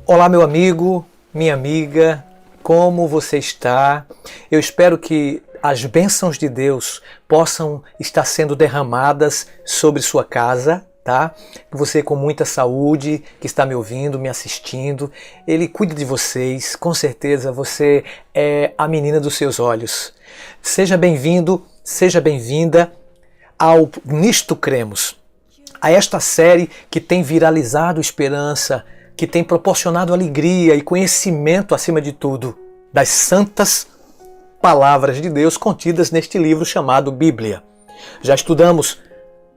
Olá, meu amigo, minha amiga, como você está? Eu espero que as bênçãos de Deus possam estar sendo derramadas sobre sua casa, tá? Que você com muita saúde, que está me ouvindo, me assistindo, Ele cuida de vocês, com certeza você é a menina dos seus olhos. Seja bem-vindo, seja bem-vinda ao Nisto Cremos, a esta série que tem viralizado esperança, que tem proporcionado alegria e conhecimento, acima de tudo, das santas palavras de Deus contidas neste livro chamado Bíblia. Já estudamos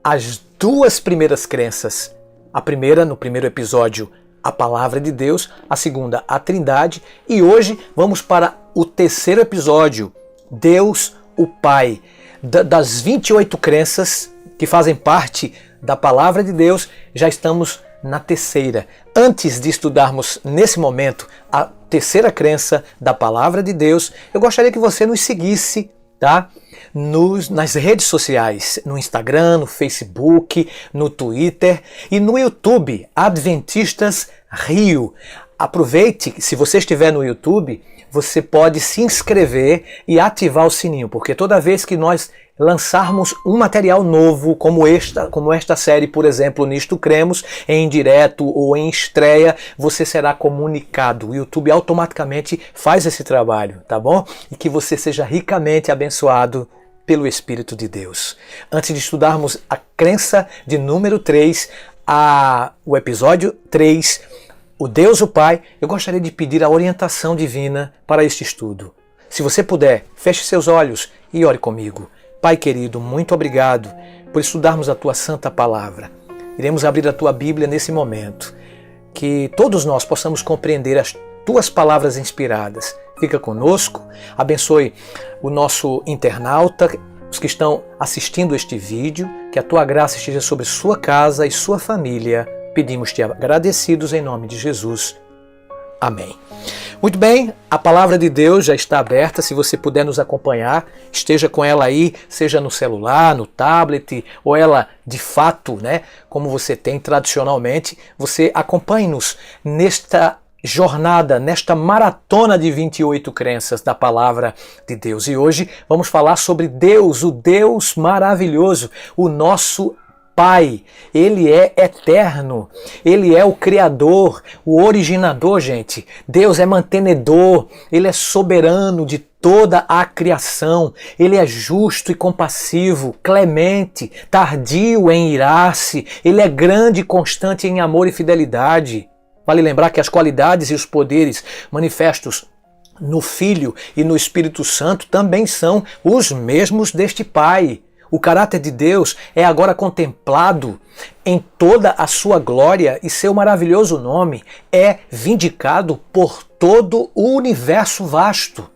as duas primeiras crenças. A primeira, no primeiro episódio, a palavra de Deus, a segunda, a Trindade, e hoje vamos para o terceiro episódio, Deus o Pai. Das 28 crenças que fazem parte da palavra de Deus, já estamos na terceira. Antes de estudarmos nesse momento a terceira crença da palavra de Deus, eu gostaria que você nos seguisse, tá? Nas redes sociais, no Instagram, no Facebook, no Twitter e no YouTube, Adventistas Rio. Aproveite, se você estiver no YouTube, você pode se inscrever e ativar o sininho, porque toda vez que nós lançarmos um material novo, como esta série, por exemplo, Nisto Cremos, em direto ou em estreia, você será comunicado. O YouTube automaticamente faz esse trabalho, tá bom? E que você seja ricamente abençoado pelo Espírito de Deus. Antes de estudarmos a crença de número 3, o episódio 3, o Deus o Pai, eu gostaria de pedir a orientação divina para este estudo. Se você puder, feche seus olhos e ore comigo. Pai querido, muito obrigado por estudarmos a Tua Santa Palavra. Iremos abrir a Tua Bíblia nesse momento. Que todos nós possamos compreender as Tuas palavras inspiradas. Fica conosco, abençoe o nosso internauta, os que estão assistindo este vídeo, que a Tua graça esteja sobre sua casa e sua família. Pedimos-te agradecidos em nome de Jesus. Amém. Muito bem, a palavra de Deus já está aberta, se você puder nos acompanhar, esteja com ela aí, seja no celular, no tablet, ou ela de fato, né, como você tem tradicionalmente, você acompanhe-nos nesta jornada, nesta maratona de 28 crenças da palavra de Deus. E hoje vamos falar sobre Deus, o Deus maravilhoso, o nosso Pai. Ele é eterno, Ele é o Criador, o originador, gente. Deus é mantenedor, Ele é soberano de toda a criação. Ele é justo e compassivo, clemente, tardio em irar-se. Ele é grande e constante em amor e fidelidade. Vale lembrar que as qualidades e os poderes manifestos no Filho e no Espírito Santo também são os mesmos deste Pai. O caráter de Deus é agora contemplado em toda a sua glória e seu maravilhoso nome é vindicado por todo o universo vasto.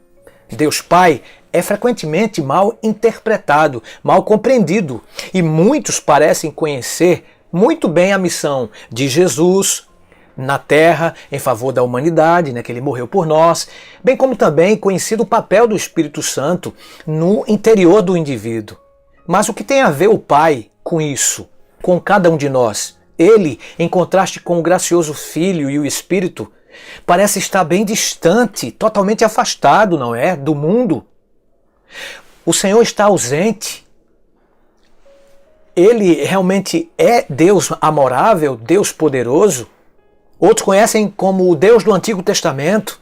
Deus Pai é frequentemente mal interpretado, mal compreendido, e muitos parecem conhecer muito bem a missão de Jesus na terra em favor da humanidade, né, que Ele morreu por nós, bem como também conhecido o papel do Espírito Santo no interior do indivíduo. Mas o que tem a ver o Pai com isso, com cada um de nós? Ele, em contraste com o gracioso Filho e o Espírito, parece estar bem distante, totalmente afastado, não é? Do mundo. O Senhor está ausente. Ele realmente é Deus amorável, Deus poderoso. Outros conhecem como o Deus do Antigo Testamento,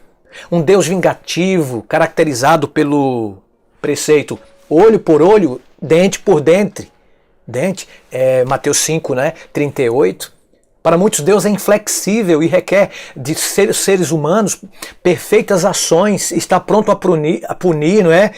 um Deus vingativo, caracterizado pelo preceito olho por olho, dente por dente. Mateus 5, 38. Para muitos, Deus é inflexível e requer de seres humanos perfeitas ações, está pronto a punir, não é?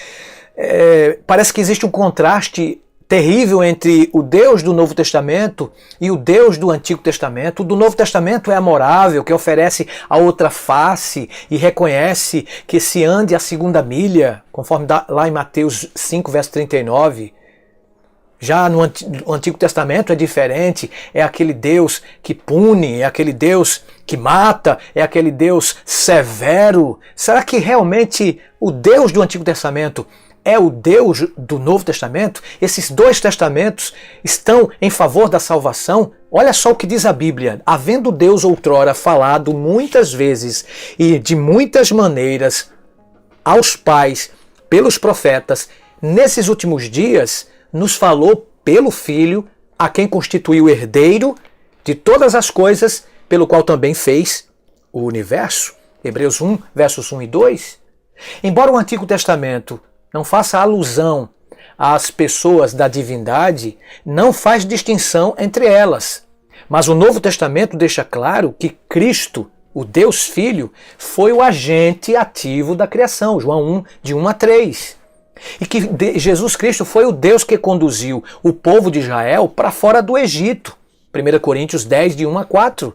Parece que existe um contraste terrível entre o Deus do Novo Testamento e o Deus do Antigo Testamento. O do Novo Testamento é amorável, que oferece a outra face e reconhece que se ande a segunda milha, conforme lá em Mateus 5, verso 39. Já no Antigo Testamento é diferente, é aquele Deus que pune, é aquele Deus que mata, é aquele Deus severo. Será que realmente o Deus do Antigo Testamento é o Deus do Novo Testamento? Esses dois testamentos estão em favor da salvação? Olha só o que diz a Bíblia. Havendo Deus outrora falado muitas vezes e de muitas maneiras aos pais pelos profetas, nesses últimos dias nos falou pelo Filho, a quem constituiu herdeiro de todas as coisas, pelo qual também fez o universo. Hebreus 1, versos 1 e 2. Embora o Antigo Testamento não faça alusão às pessoas da divindade, não faz distinção entre elas. Mas o Novo Testamento deixa claro que Cristo, o Deus Filho, foi o agente ativo da criação, João 1, de 1 a 3. E que Jesus Cristo foi o Deus que conduziu o povo de Israel para fora do Egito, 1 Coríntios 10, de 1 a 4.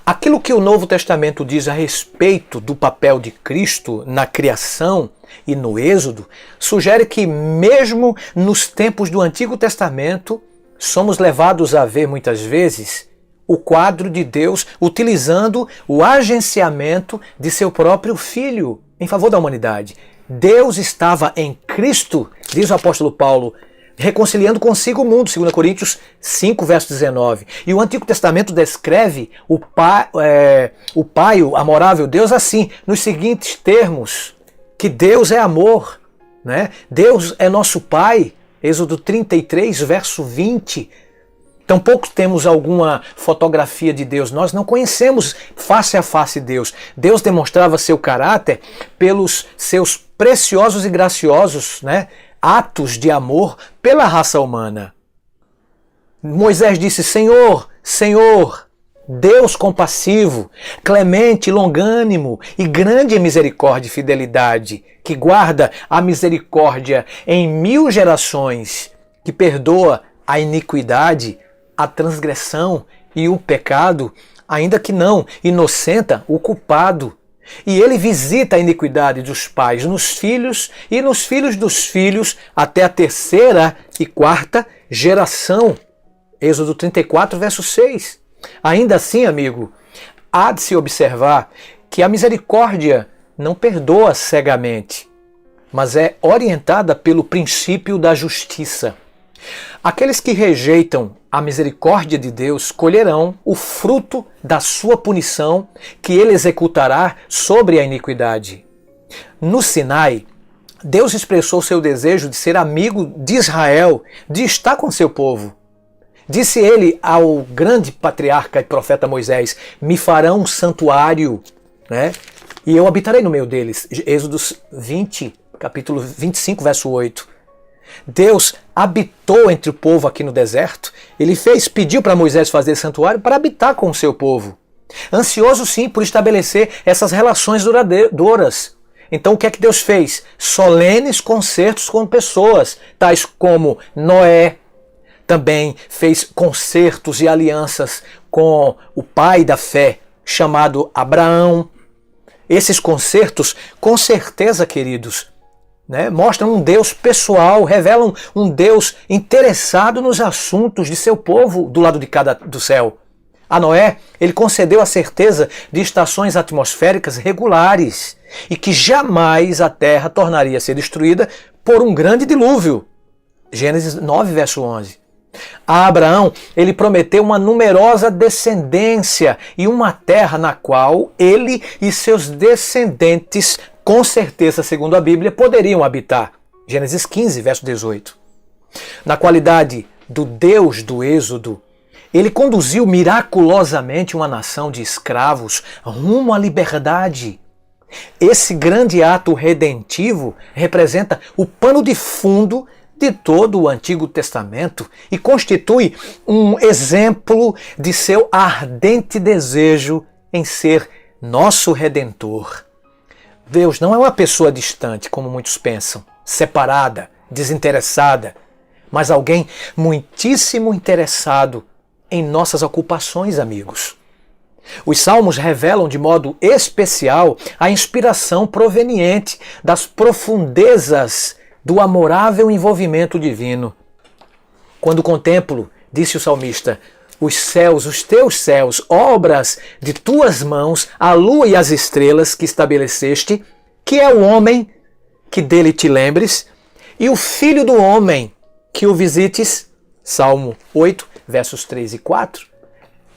Aquilo que o Novo Testamento diz a respeito do papel de Cristo na criação e no Êxodo, sugere que mesmo nos tempos do Antigo Testamento, somos levados a ver muitas vezes o quadro de Deus utilizando o agenciamento de seu próprio Filho em favor da humanidade. Deus estava em Cristo, diz o apóstolo Paulo, reconciliando consigo o mundo, 2 Coríntios 5, verso 19. E o Antigo Testamento descreve o Pai, o amorável Deus, assim, nos seguintes termos, que Deus é amor, né? Deus é nosso Pai, Êxodo 33, verso 20. Tampouco temos alguma fotografia de Deus, nós não conhecemos face a face Deus. Deus demonstrava seu caráter pelos seus preciosos e graciosos, né, atos de amor pela raça humana. Moisés disse: Senhor, Senhor, Deus compassivo, clemente, longânimo e grande em misericórdia e fidelidade, que guarda a misericórdia em 1000 gerações, que perdoa a iniquidade, a transgressão e o pecado, ainda que não inocenta o culpado. E ele visita a iniquidade dos pais nos filhos e nos filhos dos filhos até a 3ª e 4ª geração. Êxodo 34, verso 6. Ainda assim, amigo, há de se observar que a misericórdia não perdoa cegamente, mas é orientada pelo princípio da justiça. Aqueles que rejeitam a misericórdia de Deus colherão o fruto da sua punição que ele executará sobre a iniquidade. No Sinai, Deus expressou seu desejo de ser amigo de Israel, de estar com seu povo. Disse ele ao grande patriarca e profeta Moisés: me farão um santuário, né? E eu habitarei no meio deles. Êxodo 20, capítulo 25, verso 8. Deus habitou entre o povo aqui no deserto. Ele pediu para Moisés fazer santuário para habitar com o seu povo. Ansioso sim por estabelecer essas relações duradouras. Então o que é que Deus fez? Solenes concertos com pessoas, tais como Noé. Também fez concertos e alianças com o pai da fé, chamado Abraão. Esses concertos, com certeza, queridos, né, mostram um Deus pessoal, revelam um Deus interessado nos assuntos de seu povo do lado de cá do céu. A Noé, ele concedeu a certeza de estações atmosféricas regulares e que jamais a terra tornaria a ser destruída por um grande dilúvio. Gênesis 9, verso 11. A Abraão, ele prometeu uma numerosa descendência e uma terra na qual ele e seus descendentes, com certeza, segundo a Bíblia, poderiam habitar. Gênesis 15, verso 18. Na qualidade do Deus do Êxodo, ele conduziu miraculosamente uma nação de escravos rumo à liberdade. Esse grande ato redentivo representa o pano de fundo de todo o Antigo Testamento e constitui um exemplo de seu ardente desejo em ser nosso Redentor. Deus não é uma pessoa distante, como muitos pensam, separada, desinteressada, mas alguém muitíssimo interessado em nossas ocupações, amigos. Os Salmos revelam de modo especial a inspiração proveniente das profundezas do amorável envolvimento divino. Quando contemplo, disse o salmista, os céus, os teus céus, obras de tuas mãos, a lua e as estrelas que estabeleceste, que é o homem que dele te lembres, e o Filho do Homem, que o visites. Salmo 8, versos 3 e 4.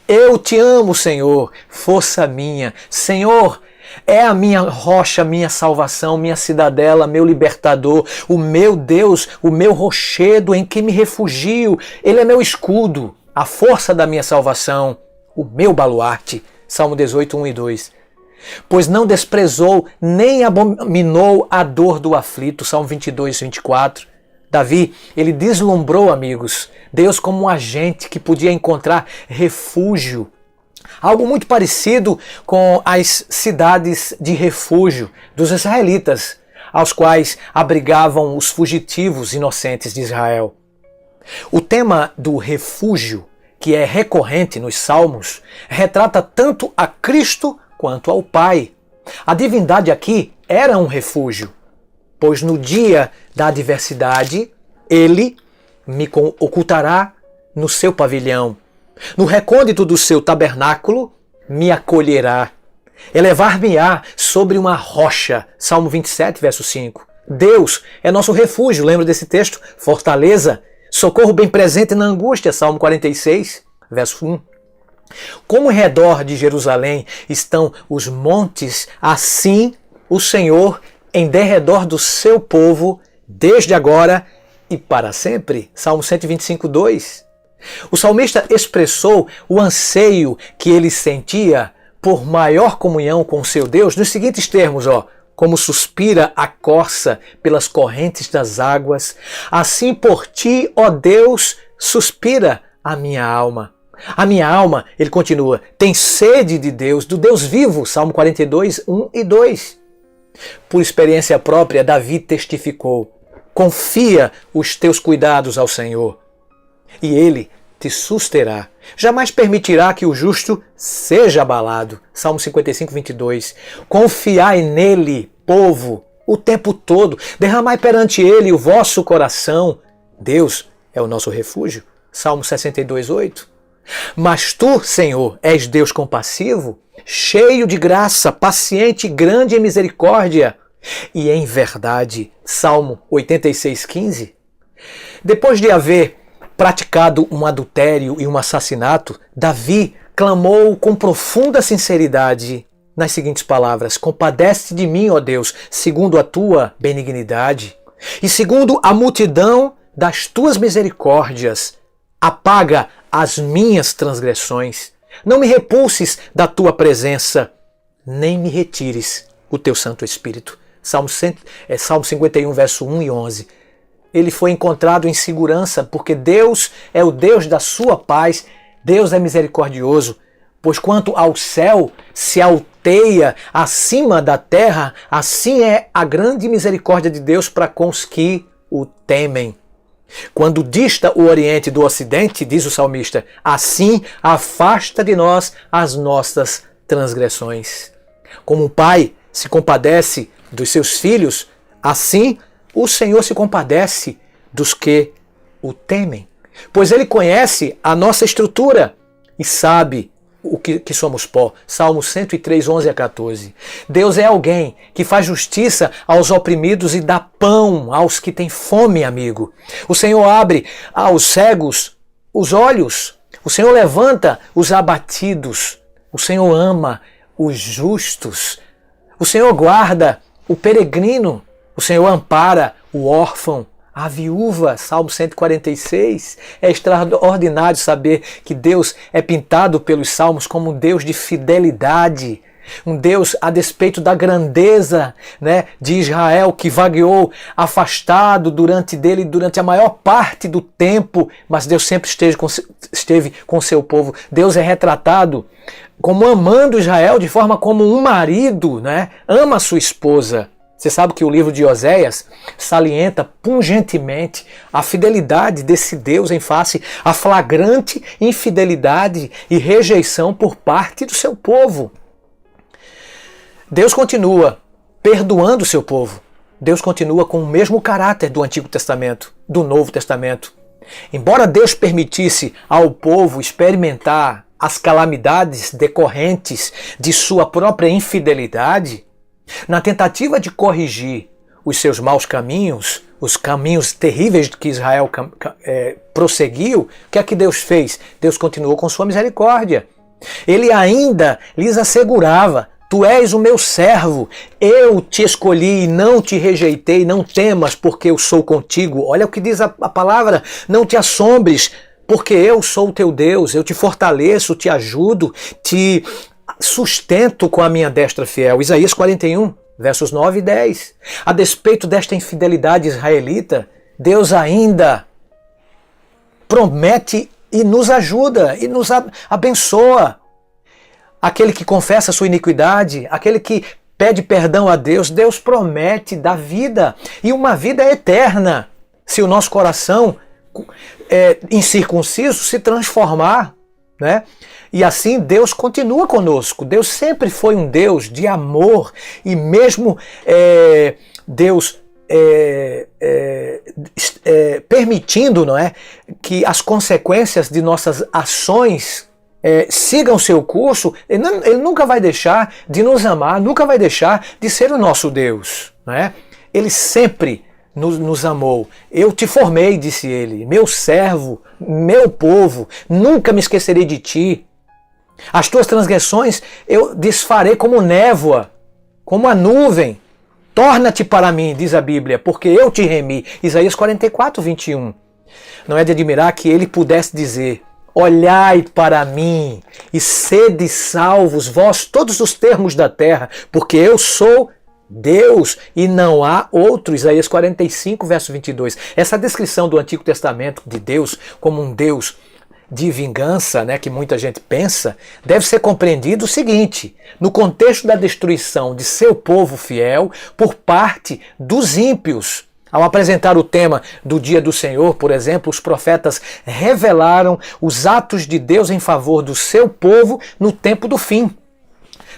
Eu te amo, Senhor, força minha. Senhor, é a minha rocha, minha salvação, minha cidadela, meu libertador, o meu Deus, o meu rochedo em que me refugio. Ele é meu escudo, a força da minha salvação, o meu baluarte. Salmo 18, 1 e 2. Pois não desprezou nem abominou a dor do aflito. Salmo 22, 24. Davi, ele deslumbrou, amigos, Deus como um agente que podia encontrar refúgio. Algo muito parecido com as cidades de refúgio dos israelitas, aos quais abrigavam os fugitivos inocentes de Israel. O tema do refúgio, que é recorrente nos Salmos, retrata tanto a Cristo quanto ao Pai. A divindade aqui era um refúgio, pois no dia da adversidade, Ele me ocultará no seu pavilhão. No recôndito do seu tabernáculo, me acolherá. Elevar-me-á sobre uma rocha. Salmo 27, verso 5. Deus é nosso refúgio, lembra desse texto? Fortaleza, socorro bem presente na angústia. Salmo 46, verso 1. Como em redor de Jerusalém estão os montes, assim o Senhor em derredor do seu povo, desde agora e para sempre. Salmo 125, 2. O salmista expressou o anseio que ele sentia por maior comunhão com seu Deus nos seguintes termos, como suspira a corça pelas correntes das águas, assim por ti, ó Deus, suspira a minha alma. A minha alma, ele continua, tem sede de Deus, do Deus vivo, Salmo 42, 1 e 2. Por experiência própria, Davi testificou, confia os teus cuidados ao Senhor, e Ele te susterá. Jamais permitirá que o justo seja abalado. Salmo 55, 22. Confiai nele, povo, o tempo todo. Derramai perante ele o vosso coração. Deus é o nosso refúgio. Salmo 62, 8. Mas tu, Senhor, és Deus compassivo, cheio de graça, paciente e grande em misericórdia. E em verdade. Salmo 86, 15. Depois de haver praticado um adultério e um assassinato, Davi clamou com profunda sinceridade nas seguintes palavras: compadece de mim, ó Deus, segundo a tua benignidade e segundo a multidão das tuas misericórdias. Apaga as minhas transgressões. Não me repulses da tua presença, nem me retires o teu Santo Espírito. Salmo 51, verso 1 e 11. Ele foi encontrado em segurança porque Deus é o Deus da sua paz, Deus é misericordioso, pois quanto ao céu se alteia acima da terra, assim é a grande misericórdia de Deus para com os que o temem. Quando dista o Oriente do Ocidente, diz o salmista, assim afasta de nós as nossas transgressões. Como um pai se compadece dos seus filhos, assim o Senhor se compadece dos que o temem, pois Ele conhece a nossa estrutura e sabe o que somos pó. Salmo 103, 11 a 14. Deus é alguém que faz justiça aos oprimidos e dá pão aos que têm fome, amigo. O Senhor abre aos cegos os olhos. O Senhor levanta os abatidos. O Senhor ama os justos. O Senhor guarda o peregrino. O Senhor ampara o órfão, a viúva. Salmo 146. É extraordinário saber que Deus é pintado pelos Salmos como um Deus de fidelidade. Um Deus a despeito da grandeza, de Israel, que vagueou afastado durante a maior parte do tempo, mas Deus sempre esteve com seu povo. Deus é retratado como amando Israel de forma como um marido ama a sua esposa. Você sabe que o livro de Oséias salienta pungentemente a fidelidade desse Deus em face à flagrante infidelidade e rejeição por parte do seu povo. Deus continua perdoando o seu povo. Deus continua com o mesmo caráter do Antigo Testamento, do Novo Testamento. Embora Deus permitisse ao povo experimentar as calamidades decorrentes de sua própria infidelidade, na tentativa de corrigir os seus maus caminhos, os caminhos terríveis que Israel prosseguiu, o que é que Deus fez? Deus continuou com sua misericórdia. Ele ainda lhes assegurava: tu és o meu servo, eu te escolhi e não te rejeitei, não temas, porque eu sou contigo. Olha o que diz a palavra: não te assombres, porque eu sou o teu Deus, eu te fortaleço, te ajudo, te sustento com a minha destra fiel. Isaías 41, versos 9 e 10. A despeito desta infidelidade israelita, Deus ainda promete e nos ajuda e nos abençoa. Aquele que confessa a sua iniquidade, aquele que pede perdão a Deus, Deus promete dar vida, e uma vida eterna, se o nosso coração incircunciso se transformar, né? E assim Deus continua conosco. Deus sempre foi um Deus de amor, e mesmo Deus permitindo, não é, que as consequências de nossas ações sigam seu curso, ele nunca vai deixar de nos amar, nunca vai deixar de ser o nosso Deus, não é? Ele sempre nos amou. Eu te formei, disse ele, meu servo, meu povo, nunca me esquecerei de ti. As tuas transgressões eu desfarei como névoa, como a nuvem. Torna-te para mim, diz a Bíblia, porque eu te remi. Isaías 44, 21. Não é de admirar que ele pudesse dizer: olhai para mim e sede salvos, vós todos os termos da terra, porque eu sou Deus e não há outro. Isaías 45, verso 22. Essa descrição do Antigo Testamento de Deus como um Deus de vingança, né, que muita gente pensa, deve ser compreendido o seguinte: no contexto da destruição de seu povo fiel por parte dos ímpios. Ao apresentar o tema do Dia do Senhor, por exemplo, os profetas revelaram os atos de Deus em favor do seu povo no tempo do fim.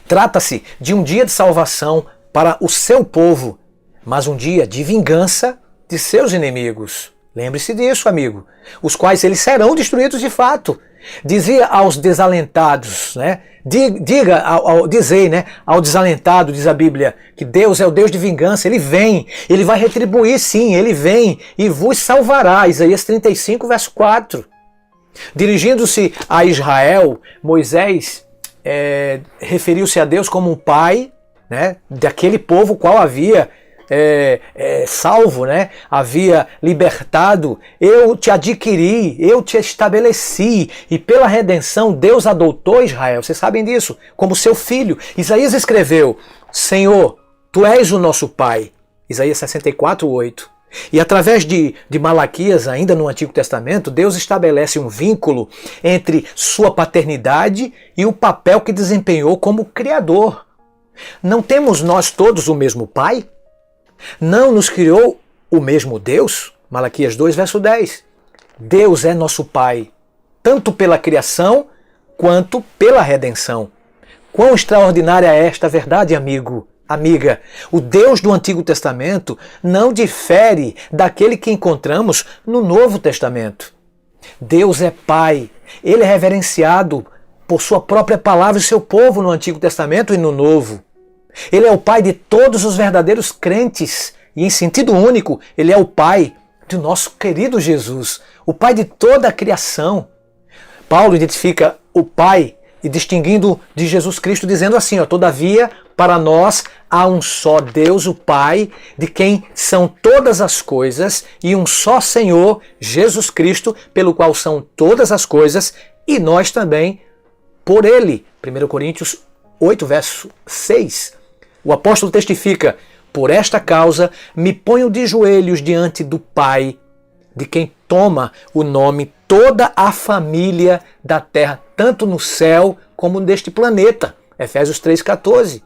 Trata-se de um dia de salvação para o seu povo, mas um dia de vingança de seus inimigos. Lembre-se disso, amigo, os quais eles serão destruídos de fato. Dizia aos desalentados, né? Dizei, né, ao desalentado, diz a Bíblia, que Deus é o Deus de vingança. Ele vem, ele vai retribuir, sim, ele vem e vos salvará. Isaías 35, verso 4. Dirigindo-se a Israel, Moisés referiu-se a Deus como um pai, né, daquele povo qual havia salvo, né? Havia libertado. Eu te adquiri, eu te estabeleci, e pela redenção Deus adotou Israel, vocês sabem disso, como seu filho. Isaías escreveu: Senhor, tu és o nosso pai, Isaías 64, 8. E através de Malaquias, ainda no Antigo Testamento, Deus estabelece um vínculo entre sua paternidade e o papel que desempenhou como Criador. Não temos nós todos o mesmo pai? Não nos criou o mesmo Deus? Malaquias 2, verso 10. Deus é nosso Pai, tanto pela criação quanto pela redenção. Quão extraordinária é esta verdade, amigo, amiga. O Deus do Antigo Testamento não difere daquele que encontramos no Novo Testamento. Deus é Pai. Ele é reverenciado por sua própria palavra e seu povo no Antigo Testamento e no Novo. Ele é o Pai de todos os verdadeiros crentes, e em sentido único, Ele é o Pai do nosso querido Jesus, o Pai de toda a criação. Paulo identifica o Pai e distinguindo de Jesus Cristo, dizendo assim: todavia, para nós há um só Deus, o Pai, de quem são todas as coisas, e um só Senhor, Jesus Cristo, pelo qual são todas as coisas, e nós também por Ele. 1 Coríntios 8, verso 6. O apóstolo testifica: por esta causa me ponho de joelhos diante do Pai, de quem toma o nome toda a família da terra, tanto no céu como neste planeta. Efésios 3,14.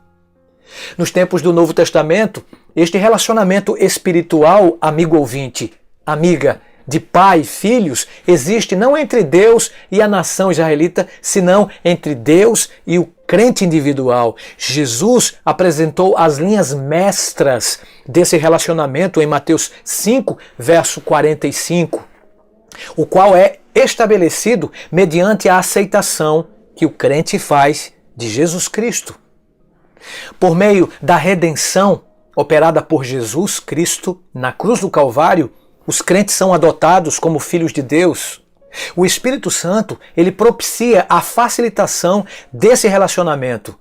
Nos tempos do Novo Testamento, este relacionamento espiritual, amigo ouvinte, amiga, de pai e filhos, existe não entre Deus e a nação israelita, senão entre Deus e o crente individual. Jesus apresentou as linhas mestras desse relacionamento em Mateus 5, verso 45, o qual é estabelecido mediante a aceitação que o crente faz de Jesus Cristo. Por meio da redenção, operada por Jesus Cristo na cruz do Calvário, os crentes são adotados como filhos de Deus. O Espírito Santo, ele propicia a facilitação desse relacionamento.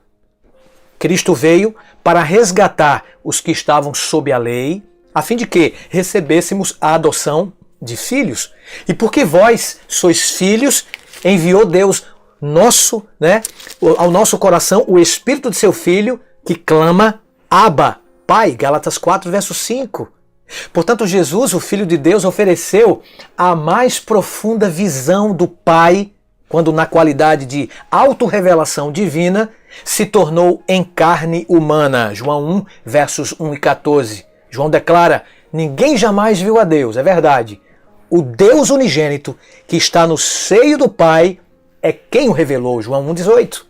Cristo veio para resgatar os que estavam sob a lei, a fim de que recebêssemos a adoção de filhos. E porque vós sois filhos, enviou Deus ao nosso coração o Espírito de seu Filho, que clama, Abba, Pai, Gálatas 4, verso 5. Portanto, Jesus, o Filho de Deus, ofereceu a mais profunda visão do Pai, quando na qualidade de autorrevelação divina, se tornou em carne humana. João 1, versos 1 e 14. João declara, ninguém jamais viu a Deus, é verdade. O Deus unigênito, que está no seio do Pai, é quem o revelou. João 1,18.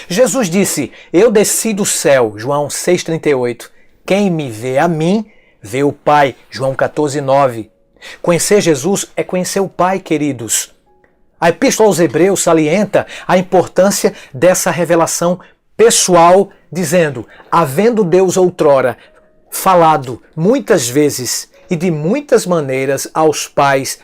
Jesus disse, eu desci do céu. João 6,38. Quem me vê a mim, vê o Pai. João 14,9. Conhecer Jesus é conhecer o Pai, queridos. A Epístola aos Hebreus salienta a importância dessa revelação pessoal, dizendo, havendo Deus outrora falado muitas vezes e de muitas maneiras aos pais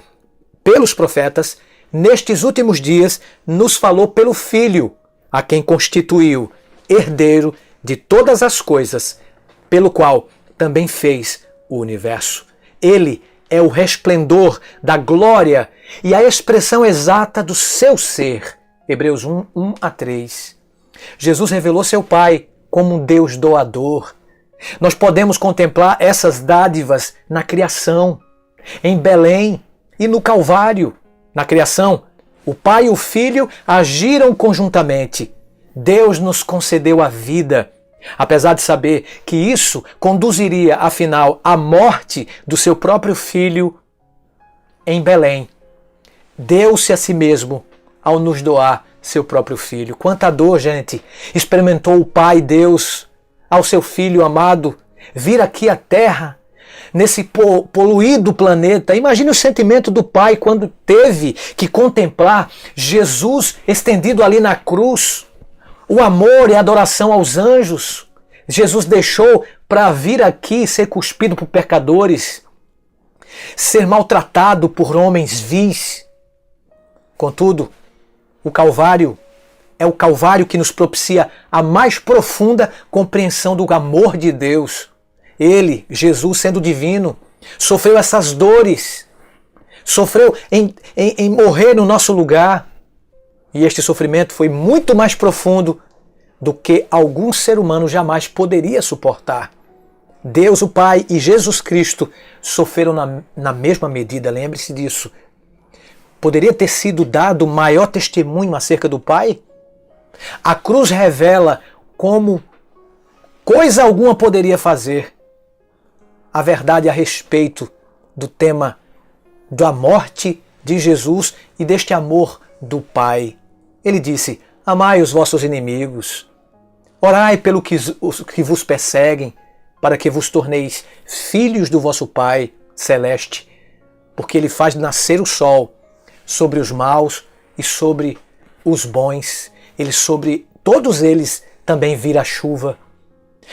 pelos profetas, nestes últimos dias nos falou pelo Filho, a quem constituiu herdeiro de todas as coisas, pelo qual também fez o universo. Ele é o resplendor da glória e a expressão exata do seu ser. Hebreus 1, 1 a 3. Jesus revelou seu Pai como um Deus doador. Nós podemos contemplar essas dádivas na criação, em Belém e no Calvário. Na criação, o Pai e o Filho agiram conjuntamente. Deus nos concedeu a vida, apesar de saber que isso conduziria, afinal, à morte do seu próprio Filho em Belém. Deu-se a si mesmo ao nos doar seu próprio Filho. Quanta dor, gente, experimentou o Pai Deus ao seu Filho amado vir aqui à Terra, nesse poluído planeta. Imagine o sentimento do Pai quando teve que contemplar Jesus estendido ali na cruz. O amor e a adoração aos anjos. Jesus deixou para vir aqui ser cuspido por pecadores, ser maltratado por homens vis. Contudo, o Calvário é o Calvário que nos propicia a mais profunda compreensão do amor de Deus. Ele, Jesus, sendo divino, sofreu essas dores, sofreu em morrer no nosso lugar. E este sofrimento foi muito mais profundo do que algum ser humano jamais poderia suportar. Deus, o Pai e Jesus Cristo sofreram na mesma medida, lembre-se disso. Poderia ter sido dado maior testemunho acerca do Pai? A cruz revela como coisa alguma poderia fazer a verdade a respeito do tema da morte de Jesus e deste amor do Pai. Ele disse, amai os vossos inimigos, orai pelo que vos perseguem, para que vos torneis filhos do vosso Pai celeste, porque Ele faz nascer o sol sobre os maus e sobre os bons. Sobre todos eles também vira a chuva.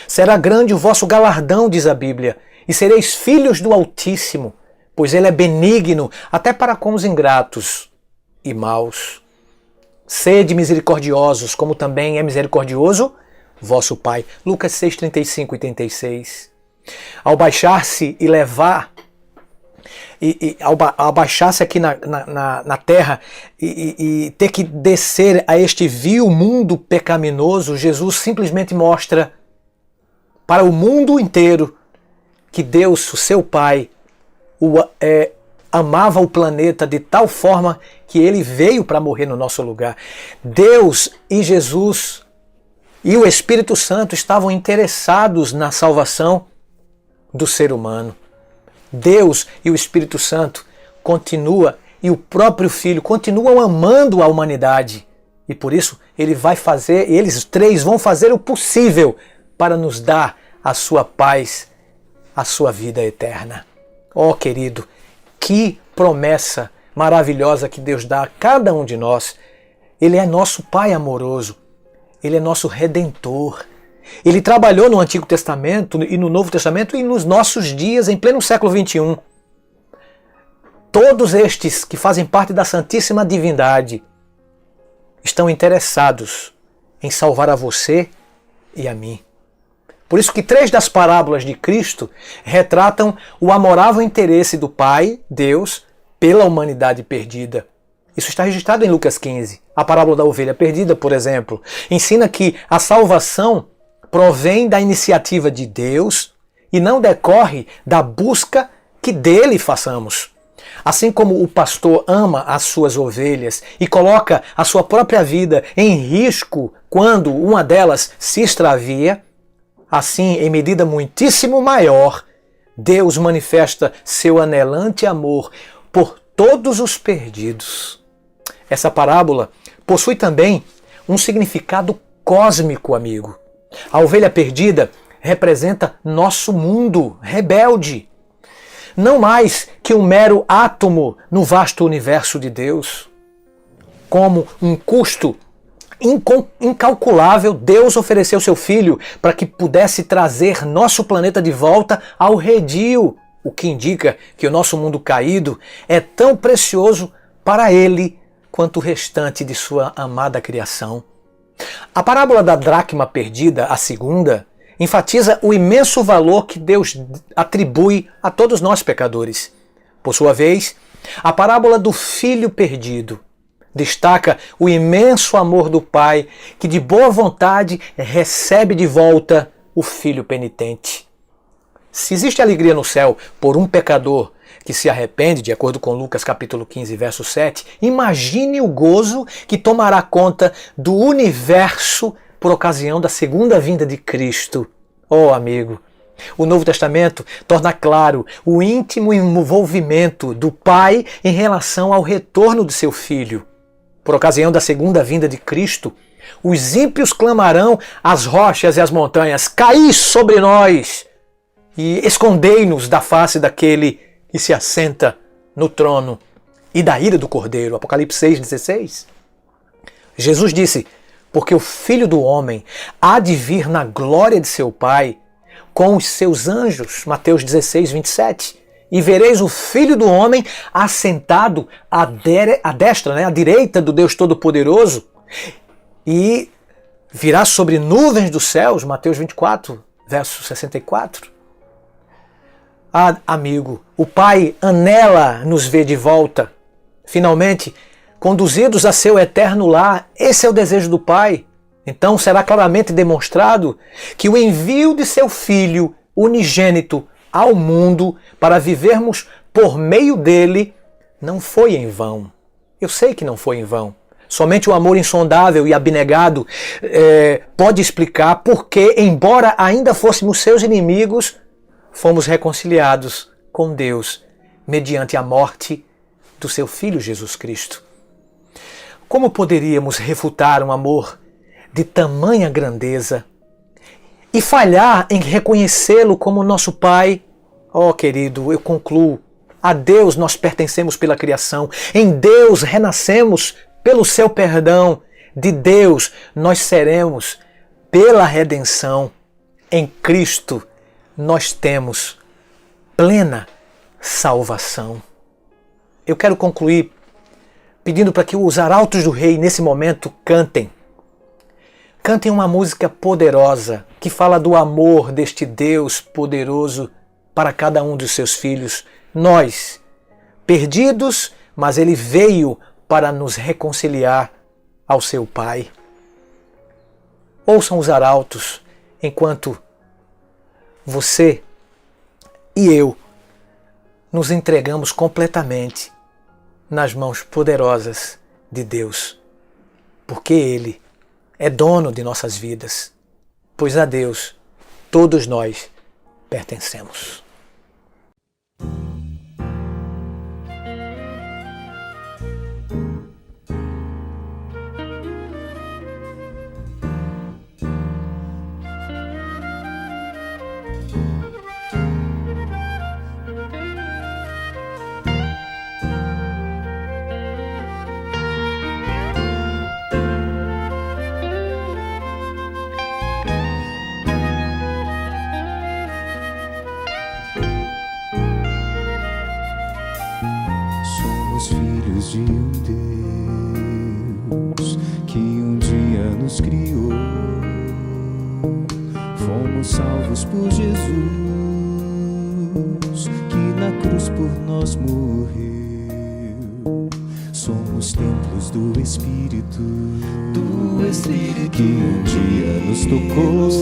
Será grande o vosso galardão, diz a Bíblia, e sereis filhos do Altíssimo, pois Ele é benigno até para com os ingratos e maus. Sede misericordiosos, como também é misericordioso vosso Pai. Lucas 6, 35 e 36. Ao baixar-se e levar, ao baixar-se aqui na terra e ter que descer a este vil mundo pecaminoso, Jesus simplesmente mostra para o mundo inteiro que Deus, o seu Pai, amava o planeta de tal forma que Ele veio para morrer no nosso lugar. Deus e Jesus e o Espírito Santo estavam interessados na salvação do ser humano. Deus e o Espírito Santo e o próprio Filho continuam amando a humanidade. E por isso eles três vão fazer o possível para nos dar a sua paz, a sua vida eterna. Oh, querido, que promessa maravilhosa que Deus dá a cada um de nós. Ele é nosso Pai amoroso. Ele é nosso Redentor. Ele trabalhou no Antigo Testamento e no Novo Testamento e nos nossos dias, em pleno século XXI. Todos estes que fazem parte da Santíssima Divindade estão interessados em salvar a você e a mim. Por isso que 3 das parábolas de Cristo retratam o amorável interesse do Pai, Deus, pela humanidade perdida. Isso está registrado em Lucas 15. A parábola da ovelha perdida, por exemplo, ensina que a salvação provém da iniciativa de Deus e não decorre da busca que dele façamos. Assim como o pastor ama as suas ovelhas e coloca a sua própria vida em risco quando uma delas se extravia, assim, em medida muitíssimo maior, Deus manifesta seu anelante amor por todos os perdidos. Essa parábola possui também um significado cósmico, amigo. A ovelha perdida representa nosso mundo rebelde. Não mais que um mero átomo no vasto universo de Deus. Como um custo incalculável, Deus ofereceu seu Filho para que pudesse trazer nosso planeta de volta ao redil, o que indica que o nosso mundo caído é tão precioso para Ele quanto o restante de sua amada criação. A parábola da dracma perdida, a segunda, enfatiza o imenso valor que Deus atribui a todos nós pecadores. Por sua vez, a parábola do filho perdido destaca o imenso amor do Pai que de boa vontade recebe de volta o filho penitente. Se existe alegria no céu por um pecador que se arrepende, de acordo com Lucas capítulo 15, verso 7, imagine o gozo que tomará conta do universo por ocasião da segunda vinda de Cristo. Oh, amigo, o Novo Testamento torna claro o íntimo envolvimento do Pai em relação ao retorno de seu Filho. Por ocasião da segunda vinda de Cristo, os ímpios clamarão às rochas e às montanhas: caí sobre nós e escondei-nos da face daquele que se assenta no trono e da ira do Cordeiro. Apocalipse 6,16. Jesus disse: porque o Filho do Homem há de vir na glória de seu Pai com os seus anjos. Mateus 16, 27. E vereis o Filho do Homem assentado à destra, à direita do Deus Todo-Poderoso, e virá sobre nuvens dos céus. Mateus 24, verso 64. Ah, amigo, o Pai anela nos ver de volta, finalmente conduzidos a seu eterno lar. Esse é o desejo do Pai. Então será claramente demonstrado que o envio de seu Filho unigênito ao mundo para vivermos por meio dele não foi em vão. Eu sei que não foi em vão. Somente o amor insondável e abnegado pode explicar por que, embora ainda fôssemos seus inimigos, fomos reconciliados com Deus mediante a morte do seu Filho Jesus Cristo. Como poderíamos refutar um amor de tamanha grandeza e falhar em reconhecê-lo como nosso Pai? Oh, querido, eu concluo. A Deus nós pertencemos pela criação. Em Deus renascemos pelo seu perdão. De Deus nós seremos pela redenção. Em Cristo nós temos plena salvação. Eu quero concluir pedindo para que os arautos do rei, nesse momento, cantem. Cantem uma música poderosa que fala do amor deste Deus poderoso para cada um dos seus filhos. Nós, perdidos, mas Ele veio para nos reconciliar ao seu Pai. Ouçam os arautos enquanto você e eu nos entregamos completamente nas mãos poderosas de Deus, porque Ele é dono de nossas vidas, pois a Deus todos nós pertencemos. nos criou. Fomos salvos por Jesus, que na cruz por nós morreu. Somos templos do Espírito, que um dia nos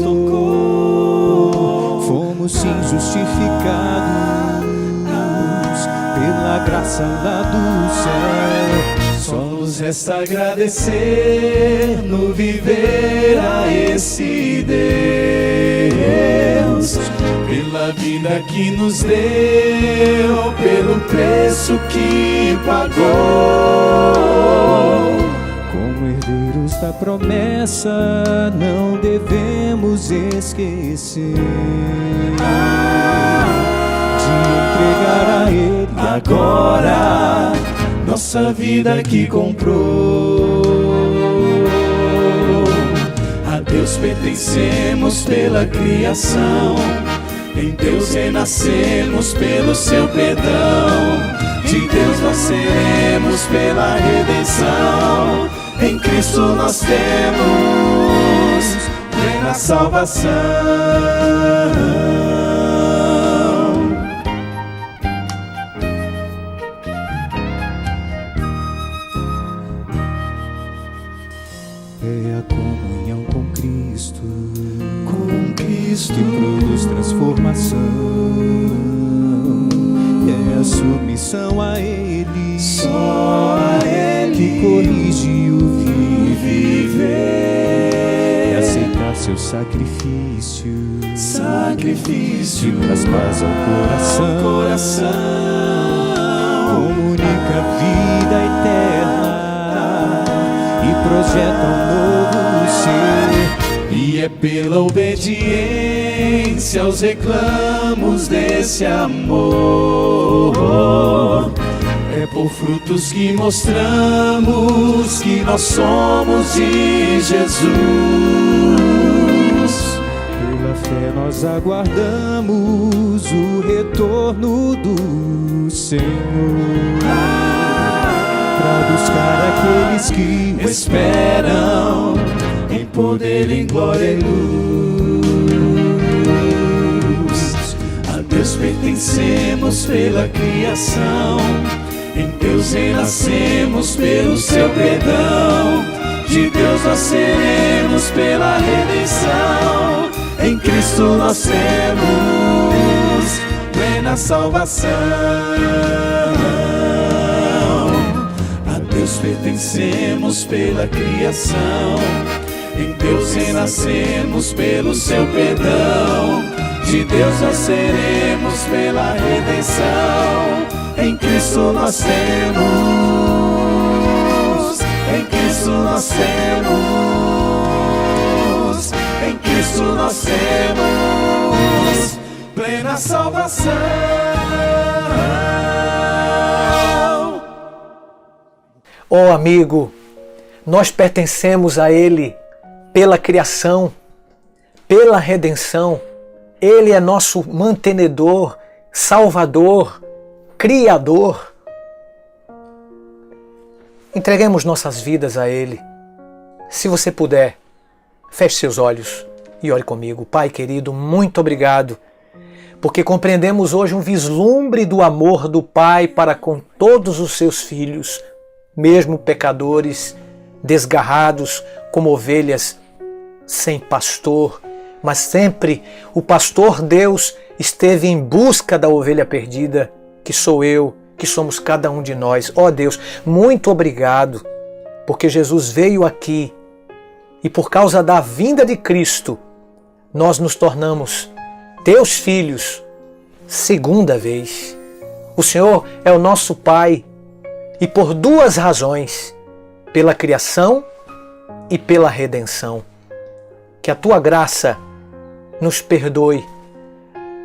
tocou. Fomos sim justificados pela graça lá do céu. Só nos resta agradecer no viver a esse Deus, pela vida que nos deu, pelo preço que pagou. Como herdeiros da promessa, não devemos esquecer de entregar a Ele agora nossa vida que comprou. A Deus pertencemos pela criação, em Deus renascemos pelo seu perdão, de Deus nós seremos pela redenção. Em Cristo nós temos plena salvação. É a comunhão com Cristo que produz transformação. É a submissão a Ele, só a Ele, que corrige o viver. É aceitar seu sacrifício, que traz paz ao coração. Comunica a vida eterna e projeta um novo ser. E é pela obediência aos reclamos desse amor, é por frutos que mostramos que nós somos de Jesus. Pela fé nós aguardamos o retorno do Senhor, para buscar aqueles que o esperam em poder, em glória e luz. A Deus pertencemos pela criação, em Deus renascemos pelo seu perdão, de Deus nós seremos pela redenção. Em Cristo nós temos plena salvação. A Deus pertencemos pela criação, em Deus renascemos pelo seu perdão, de Deus nós seremos pela redenção. Em Cristo nós temos, em Cristo nós temos, em Cristo nós temos plena salvação. Ó amigo, nós pertencemos a Ele pela criação, pela redenção. Ele é nosso mantenedor, salvador, criador. Entreguemos nossas vidas a Ele. Se você puder, feche seus olhos e ore comigo. Pai querido, muito obrigado, porque compreendemos hoje um vislumbre do amor do Pai para com todos os seus filhos, mesmo pecadores, desgarrados como ovelhas sem pastor, mas sempre o pastor Deus esteve em busca da ovelha perdida, que sou eu, que somos cada um de nós. Ó Deus, muito obrigado, porque Jesus veio aqui e por causa da vinda de Cristo, nós nos tornamos teus filhos segunda vez. O Senhor é o nosso Pai e por duas razões, pela criação e pela redenção. Que a tua graça nos perdoe,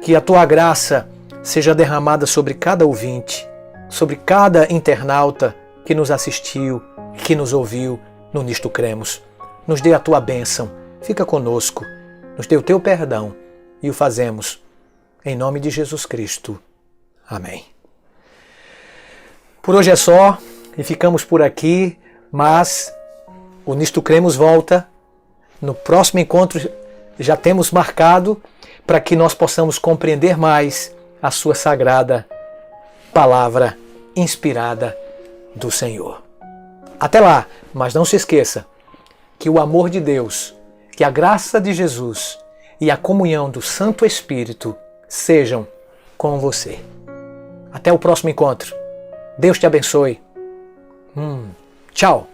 que a tua graça seja derramada sobre cada ouvinte, sobre cada internauta que nos assistiu, que nos ouviu no Nisto Cremos. Nos dê a tua bênção, fica conosco, nos dê o teu perdão e o fazemos em nome de Jesus Cristo. Amém. Por hoje é só e ficamos por aqui, mas o Nisto Cremos volta No próximo encontro já temos marcado para que nós possamos compreender mais a sua sagrada palavra inspirada do Senhor. Até lá, mas não se esqueça que o amor de Deus, que a graça de Jesus e a comunhão do Santo Espírito sejam com você. Até o próximo encontro. Deus te abençoe. Tchau.